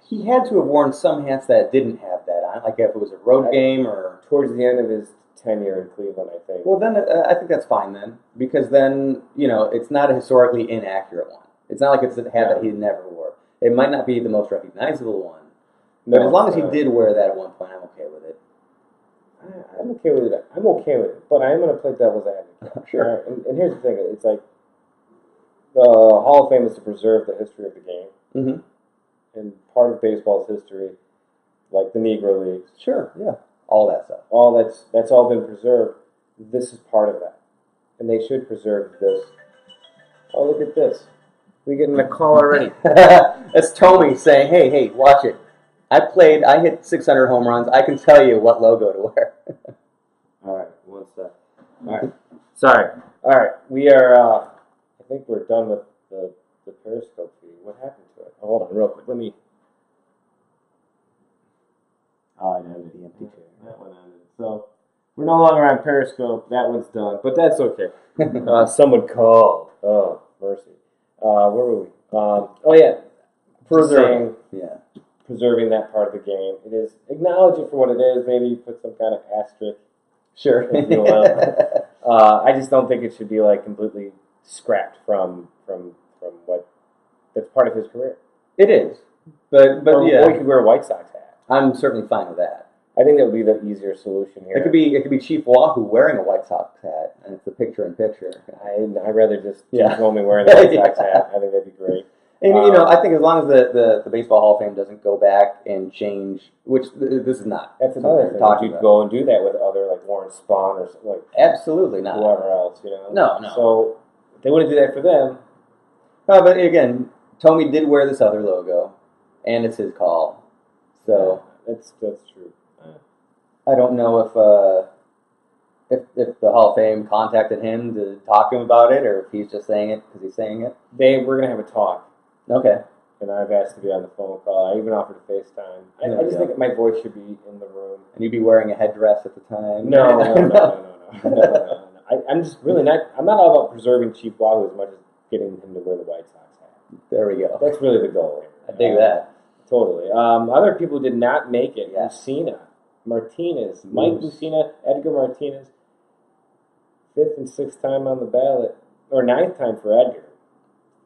he had to have worn some hats that didn't have that on, like if it was a road game or towards the end of his tenure in Cleveland, I think. Well, then I think that's fine then, because then it's not a historically inaccurate one. It's not like it's a hat that he never wore. It might not be the most recognizable one, but as long as he did wear that at one point, I'm okay with it. I'm okay with it. I'm okay with it, but I am going to play devil's advocate. Sure. Right? And here's the thing: it's like the Hall of Fame is to preserve the history of the game, and part of baseball's history, like the Negro Leagues. Sure. Yeah. All that stuff. All that's all been preserved. This is part of that, and they should preserve this. Oh, look at this! We getting a call already. That's Tommy saying, "Hey, watch it. I hit 600 home runs. I can tell you what logo to wear." All right, one sec. All right, sorry. All right, we are. I think we're done with the Periscope feed. What happened to it? Oh, hold on, real quick. Let me. Oh, I ended the empty chair. That one ended. So we're no longer on Periscope. That one's done, but that's okay. Someone called. Oh, mercy. Where were we? Oh yeah, preserving that part of the game. It is acknowledge it for what it is. Maybe put some kind of asterisk. Sure. If you will. I just don't think it should be like completely scrapped from what that's part of his career. It is, but or he could wear a White Sox hat. I'm certainly fine with that. I think that would be the easier solution here. It could be Chief Wahoo wearing a White Sox hat, and it's a picture-in-picture. I'd rather just Tommy wearing a White Sox hat. I think that'd be great. And I think as long as the Baseball Hall of Fame doesn't go back and change, which this is not. That's another thing. Would you go and do that with other like Warren Spahn or like absolutely not whoever else? No. So they wouldn't do that for them. No, but again, Tommy did wear this other logo, and it's his call. So that's true. I don't know if the Hall of Fame contacted him to talk to him about it, or if he's just saying it because he's saying it. We're gonna have a talk. Okay. And I've asked to be on the phone call. I even offered to FaceTime. I just think my voice should be in the room. And you'd be wearing a headdress at the time. No. I'm just really not. I'm not all about preserving Chief Wahoo as much as getting him to wear the White Sox hat. There we go. That's really the goal. I dig that. Totally. Other people did not make it. Yeah. Lucina Martinez, Mike Lucina, Edgar Martinez, 5th and 6th time on the ballot, or 9th time for Edgar.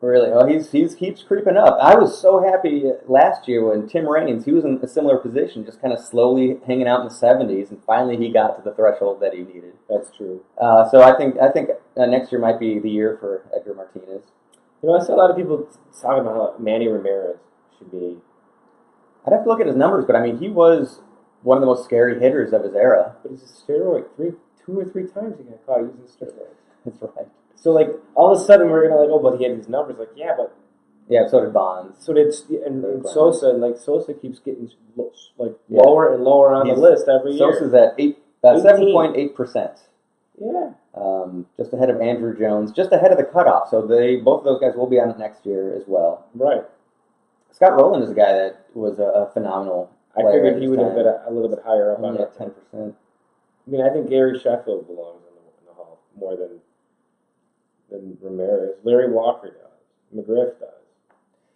Really? Oh, he keeps creeping up. I was so happy last year when Tim Raines, he was in a similar position, just kind of slowly hanging out in the 70s, and finally he got to the threshold that he needed. That's true. So I think next year might be the year for Edgar Martinez. I saw a lot of people talking about how Manny Ramirez should be. I'd have to look at his numbers, but I mean, he was one of the most scary hitters of his era. But he's a steroid. 2 or 3 times he got caught using steroids. That's right. So, like, all of a sudden we're going to, but he had these numbers. Like, yeah, but Yeah, so did Bonds. So it's and Sosa, and like Sosa keeps getting like lower and lower on the list every year. Sosa's at 7.8%. Yeah. Just ahead of Andrew Jones, just ahead of the cutoff. So both of those guys will be on it next year as well. Right. Scott Rowland is a guy that was a phenomenal player. I figured he would have been a little bit higher up on that 10%. I mean, I think Gary Sheffield belongs in the Hall more than Ramirez. Larry Walker does. McGriff does.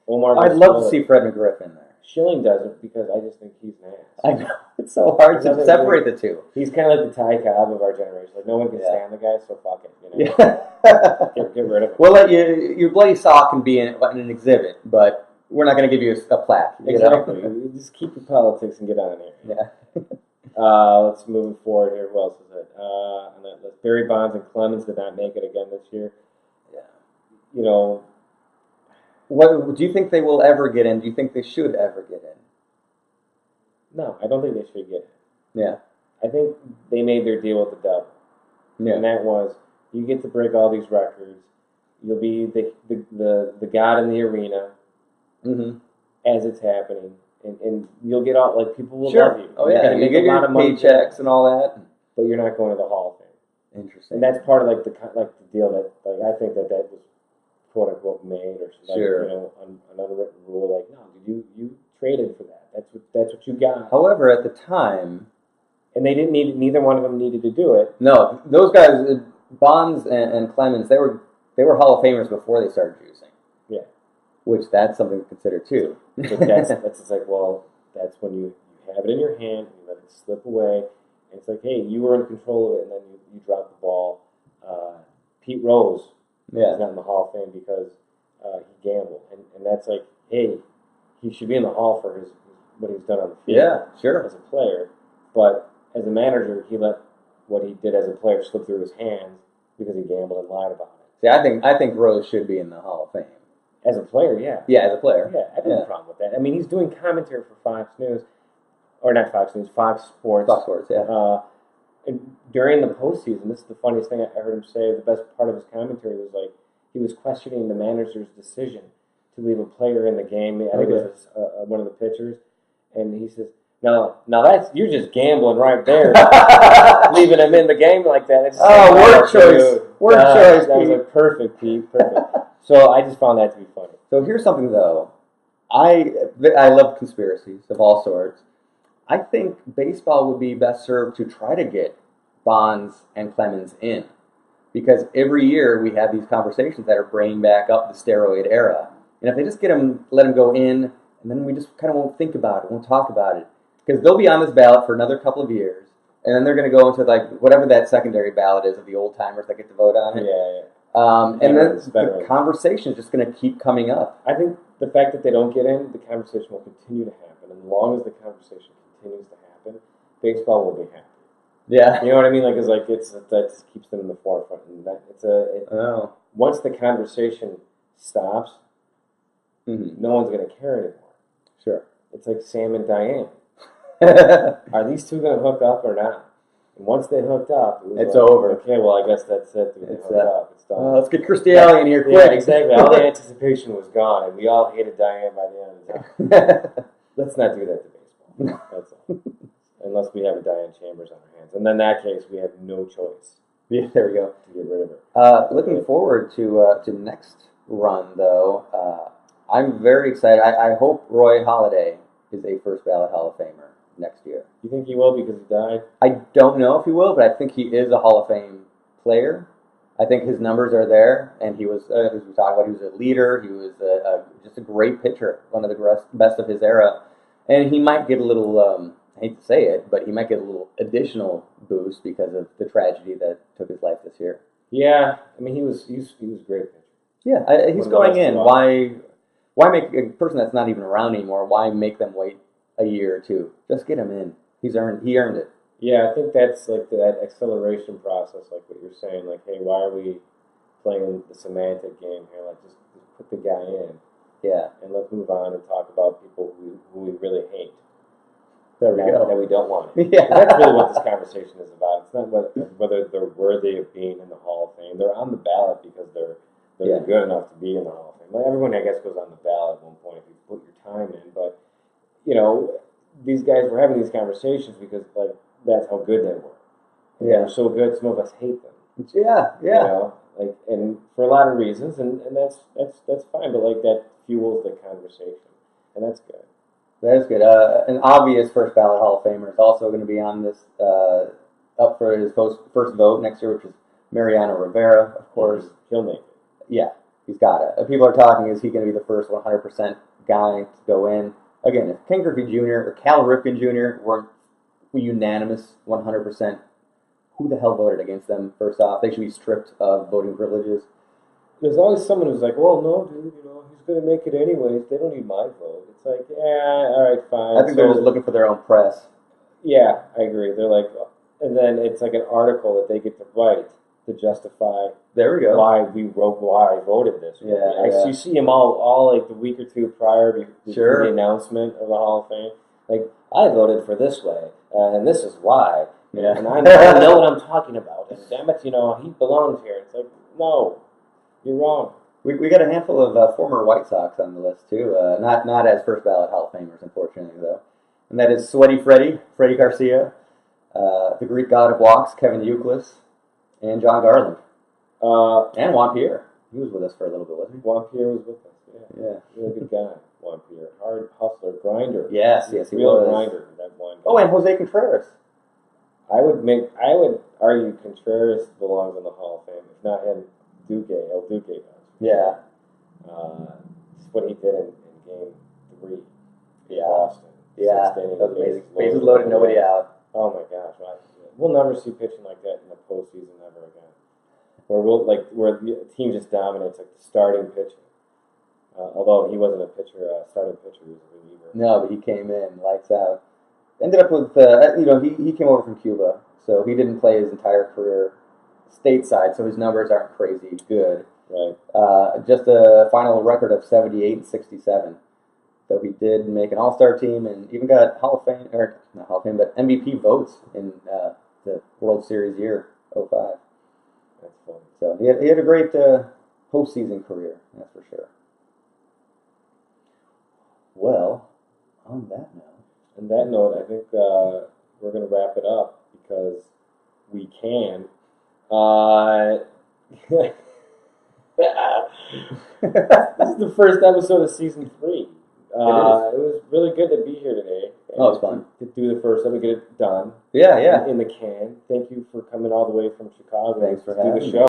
Omar. I'd love to see Fred McGriff in there. Schilling doesn't because I just think he's an ass. I know. It's so hard to separate the two. He's kind of like the Ty Cobb of our generation. Like, no one can stand the guy, so fuck it. You know? Yeah. get rid of him. We'll let your bloody sock can be in an exhibit, but we're not going to give you a plaque. Exactly. You just keep your politics and get on here. Yeah. Let's move forward here. Who else is it? On that list, Barry Bonds and Clemens did not make it again this year. Yeah. You know. What do you think they will ever get in? Do you think they should ever get in? No, I don't think they should get it. Yeah. I think they made their deal with the devil. Yeah. And that was, you get to break all these records. You'll be the god in the arena as it's happening. And you'll get all, like, people will love you. Oh, yeah. You get your paychecks and all that. But you're not going to the Hall of Fame. Interesting. And that's part of, like, the deal that, like, I think that was quote unquote made or something, you know, an unwritten rule. Like, no, you traded for that. That's what you got. However, at the time, and they didn't need. Neither one of them needed to do it. No, those guys, Bonds and Clemens, they were Hall of Famers before they started juicing. Yeah, which that's something to consider too. But that's just like, well, that's when you have it in your hand and you let it slip away, and it's like, hey, you were in control of it, and then you drop the ball. Pete Rose. He's not in the Hall of Fame because he gambled, and that's like, hey, he should be in the Hall for what he's done on the field. Yeah, sure. As a player, but as a manager, he let what he did as a player slip through his hands because he gambled and lied about it. See, I think Rose should be in the Hall of Fame as a player. Yeah. Yeah, as a player. Yeah, I have no problem with that. I mean, he's doing commentary for Fox News, or not Fox News, Fox Sports. Fox Sports, yeah. And during the postseason, this is the funniest thing I heard him say. The best part of his commentary was like he was questioning the manager's decision to leave a player in the game. I think it was one of the pitchers, and he says, "Now that's you're just gambling right there, leaving him in the game like that." It's word choice. Word choice. That was like perfect, Pete. Perfect. So I just found that to be funny. So here's something though. I love conspiracies of all sorts. I think baseball would be best served to try to get Bonds and Clemens in. Because every year we have these conversations that are bringing back up the steroid era. And if they just let them go in, and then we just kind of won't think about it, won't talk about it. Because they'll be on this ballot for another couple of years, and then they're going to go into like whatever that secondary ballot is of the old timers that get to vote on it. Yeah. And then the conversation is just going to keep coming up. I think the fact that they don't get in, the conversation will continue to happen. And as long as the conversation continues to happen, baseball will be happy. Yeah. You know what I mean? Like, that just keeps them in the forefront. And once the conversation stops, no one's going to care anymore. Sure. It's like Sam and Diane. Are these two going to hook up or not? And once they hooked up, it's over. Okay, well, I guess that's it. They hooked up. It's done. Let's get Christy Alley in here quick. Yeah, exactly. All the anticipation was gone, and we all hated Diane by the end of the time. Let's not do that to baseball. That's all. Unless we have a Diane Chambers on our hands. And in that case, we have no choice. Yeah, there we go. To get rid of her. Looking forward to next run, though. I'm very excited. I hope Roy Halladay is a first ballot Hall of Famer next year. You think he will because he died? I don't know if he will, but I think he is a Hall of Fame player. I think his numbers are there, and he was, as we talked about, he was a leader. He was just a great pitcher, one of the best of his era. And he might get a little, I hate to say it, but he might get a little additional boost because of the tragedy that took his life this year. Yeah, I mean, he was a great pitcher. Yeah, he's going in. Why make a person that's not even around anymore? Why make them wait a year or two? Just get him in. He earned it. Yeah, I think that's like that acceleration process, like what you're saying. Like, hey, why are we playing the semantic game here? Like, just put the guy in. Yeah. And let's move on and talk about people who we really hate. There we go. That we don't want. Yeah. That's really what this conversation is about. It's not whether they're worthy of being in the Hall of Fame. They're on the ballot because they're good enough to be in the Hall of Fame. Like, everyone, I guess, goes on the these guys were having these conversations because like that's how good they were. And Yeah. they're so good. Some of us hate them. Yeah, yeah. And for a lot of reasons, and that's fine. But like that fuels the conversation, and that's good. That is good. An obvious first ballot Hall of Famer is also going to be on this, up for his first vote next year, which is Mariano Rivera, of course. He'll make it. Yeah, he's got it. People are talking, is he going to be the first 100% guy to go in? Again, if Ken Griffey Jr. or Cal Ripken Jr. weren't unanimous 100%, who the hell voted against them? First off, they should be stripped of voting privileges. There's always someone who's like, well, no, dude, he's going to make it anyways. They don't need my vote. It's like, yeah, all right, fine. I think they're just looking for their own press. Yeah, I agree. They're like, and then it's like an article that they get to write to justify There we go. why I voted this way. Yeah. You see them all like the week or two prior to Sure. the announcement of the Hall of Fame. Like, I voted for this way, and this is why. Yeah. And I know what I'm talking about. And damn it, he belongs here. It's like, no, you're wrong. We got a handful of former White Sox on the list too. Not as first ballot Hall of Famers, unfortunately, though. And that is Sweaty Freddie Garcia, the Greek god of walks, Kevin Youkilis, and John Garland, and Juan Pierre. He was with us for a little bit, wasn't he? Juan Pierre was with us. Yeah. Really good guy, Juan Pierre. Hard hustler, grinder. Yes, he Real was. grinder. That one. Oh, and Jose Contreras. I would argue Contreras belongs in the Hall of Fame. If not him, El Duque does. Yeah. It's what he did in Game 3. Yeah. Boston. Yeah. Sixth inning, That was amazing. Bases loaded, nobody out. Oh my gosh! We'll never see pitching like that in the postseason ever again. Where the team just dominates, like the starting pitching. Although he wasn't a pitcher, starting pitcher, he was a reliever. No, but he came in, lights out. Ended up with, he came over from Cuba, so he didn't play his entire career stateside, so his numbers aren't crazy good. Right. Just a final record of 78 and 67. So he did make an All-Star team and even got Hall of Fame, or not Hall of Fame, but MVP votes in the World Series year, 05. That's funny. So he had a great postseason career, that's for sure. Well, on that note. On that note, I think we're going to wrap it up because we can. This is the first episode of season 3. It was really good to be here today. Oh, it's fun. To do the first episode, get it done. Yeah. In the can. Thank you for coming all the way from Chicago. Thanks for to do having the me. show.